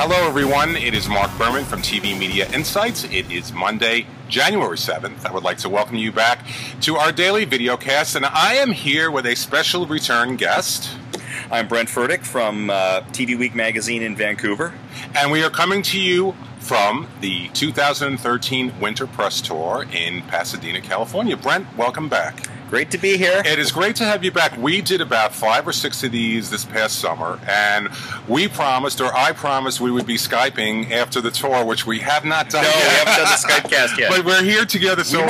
Hello, everyone. It is Marc Berman from TV Media Insights. It is Monday, January 7th. I would like to welcome you back to our daily videocast, and I am here with a special return guest. I'm Brent Furtick from TV Week magazine in Vancouver. And we are coming to you from the 2013 Winter Press Tour in Pasadena, California. Brent, welcome back. Great to be here. It is great to have you back. We did about 5 or 6 of these this past summer, and we promised, or I promised, we would be Skyping after the tour, which we have not done yet. No, we haven't done the Skypecast yet. But we're here together, so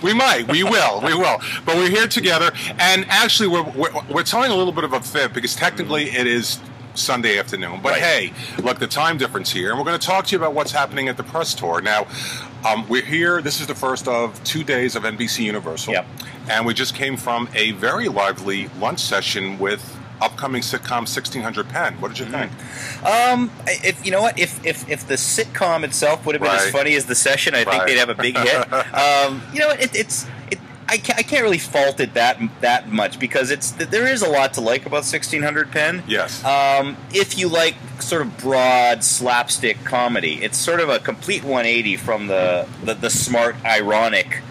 we will. But we're here together, and actually we're telling a little bit of a fib, because technically it is Sunday afternoon. But hey, look, the time difference here, and we're going to talk to you about what's happening at the press tour. Now, we're here. This is the first of 2 days of NBC Universal. Yep. And we just came from a very lively lunch session with upcoming sitcom 1600 Penn. What did you think? If you know what, if the sitcom itself would have been as funny as the session, I think they'd have a big hit. You know, I can't really fault it that much, because there is a lot to like about 1600 Penn. Yes. If you like sort of broad slapstick comedy, it's sort of a complete 180 from the smart, ironic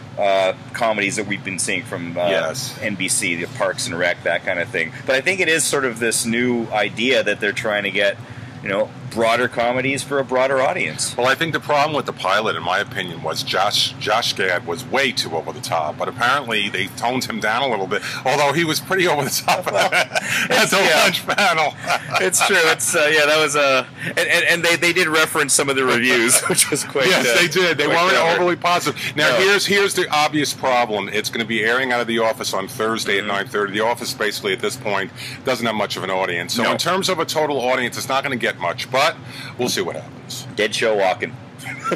comedies that we've been seeing from NBC, the Parks and Rec, that kind of thing. But I think it is sort of this new idea that they're trying to get, you know, broader comedies for a broader audience. Well, I think the problem with the pilot, in my opinion, was Josh Gad was way too over the top. But apparently they toned him down a little bit, although he was pretty over the top at the lunch panel. It's true. It's that was and they did reference some of the reviews, which was quite. Yes, they did. They weren't overly positive. Now here's the obvious problem. It's going to be airing out of the office on Thursday at 9:30. The office basically at this point doesn't have much of an audience. So in terms of a total audience, it's not going to get much. But we'll see what happens. Dead show walking.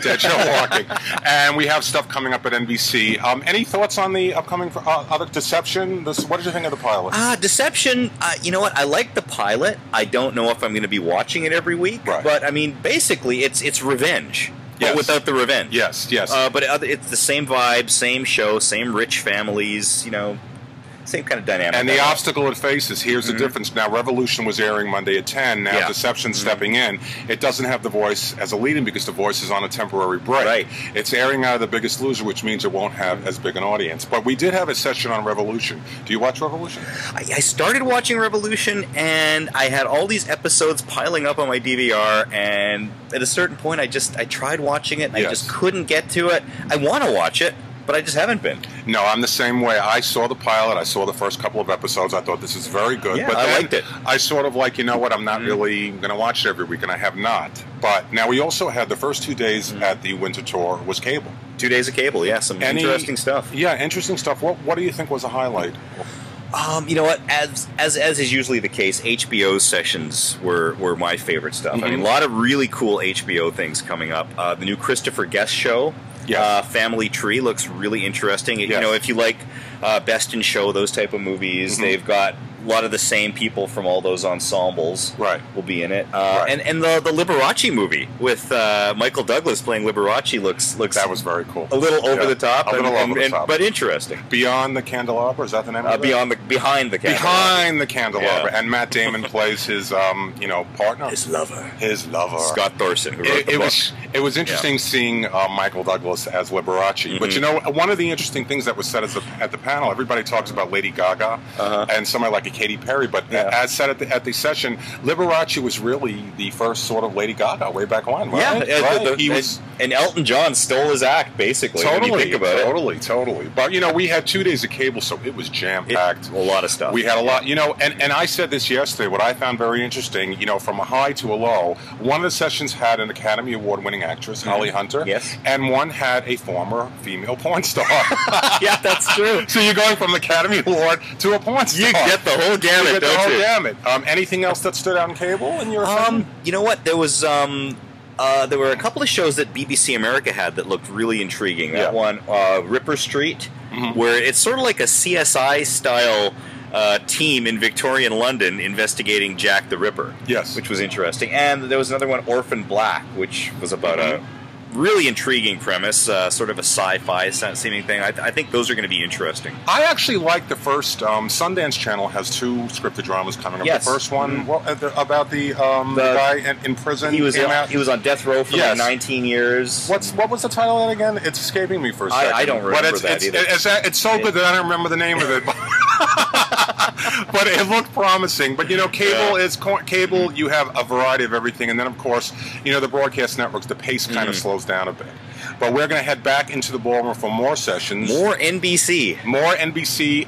Dead show walking. And we have stuff coming up at NBC. Any thoughts on the upcoming other Deception? What did you think of the pilot? Deception, you know what? I like the pilot. I don't know if I'm going to be watching it every week. Right. But, I mean, basically, it's revenge. But without the revenge. Yes. But it's the same vibe, same show, same rich families, you know. Same kind of dynamic. And the obstacle it faces, here's the difference. Now, Revolution was airing Monday at 10. Now, Deception's stepping in. It doesn't have the Voice as a lead-in because the Voice is on a temporary break. Right. It's airing out of The Biggest Loser, which means it won't have as big an audience. But we did have a session on Revolution. Do you watch Revolution? I started watching Revolution, and I had all these episodes piling up on my DVR, and at a certain point, I tried watching it, and I just couldn't get to it. I want to watch it, but I just haven't been. No, I'm the same way. I saw the pilot. I saw the first couple of episodes. I thought this is very good. Yeah, but I liked it. I sort of like, you know what, I'm not really going to watch it every week, and I have not. But now we also had the first 2 days at the Winter Tour was cable. 2 days of cable, some interesting stuff. Yeah, interesting stuff. What do you think was a highlight? You know what? As is usually the case, HBO sessions were my favorite stuff. I mean, a lot of really cool HBO things coming up. The new Christopher Guest show. Family Tree looks really interesting. You know, if you like Best in Show, those type of movies, they've got a lot of the same people from all those ensembles will be in it. And the Liberace movie with Michael Douglas playing Liberace looks that was very cool. A little over the top, but interesting. Beyond the Candelabra, is that the name of it? Behind the Candelabra. Behind the Candelabra, and Matt Damon plays his partner, his lover, Scott Thorson. Who wrote the book. It was interesting seeing Michael Douglas as Liberace. But you know, one of the interesting things that was said at the panel, everybody talks about Lady Gaga and somebody like a Katy Perry, but as said at the session, Liberace was really the first sort of Lady Gaga way back when, right? Yeah, and Elton John stole his act, basically. Totally, when you think about it. Totally. But you know, we had 2 days of cable, so it was jam-packed. A lot of stuff. We had a lot, you know, and I said this yesterday, what I found very interesting, you know, from a high to a low, one of the sessions had an Academy Award-winning actress, Holly Hunter, and one had a former female porn star. Yeah, that's true. So you're going from Academy Award to a porn star. You get the whole gamut, don't you? Anything else that stood out in cable in your opinion? You know what? There were a couple of shows that BBC America had that looked really intriguing. That one, Ripper Street, where it's sort of like a CSI style team in Victorian London investigating Jack the Ripper. Yes. Which was interesting. And there was another one, Orphan Black, which was about really intriguing premise, sort of a sci-fi seeming thing. I think those are going to be interesting. I actually like the first. Sundance Channel has 2 scripted dramas coming up. Yes. The first one about the guy in prison. He was on death row for like 19 years. What was the title of that again? It's escaping me for a second. I don't remember that either. It's so good that I don't remember the name of it. But it looked promising. But cable is cable. You have a variety of everything, and then of course, the broadcast networks. The pace kind of slows down a bit. But we're going to head back into the ballroom for more sessions. More NBC,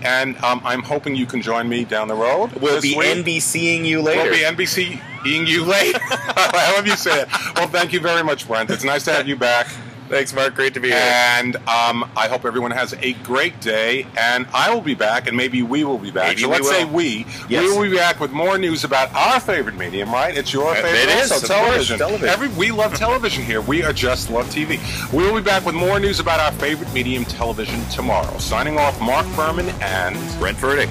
and I'm hoping you can join me down the road. We'll be NBCing you later. We'll be NBCing you later. I love you say it. Well, thank you very much, Brent. It's nice to have you back. Thanks, Mark. Great to be here. And I hope everyone has a great day. And I will be back, and maybe we will be back. Let's say we. Yes. We will be back with more news about our favorite medium, right? It's your favorite. It is. Also, television. We love television here. We are just love TV. We will be back with more news about our favorite medium, television, tomorrow. Signing off, Marc Berman and Brent Verdick.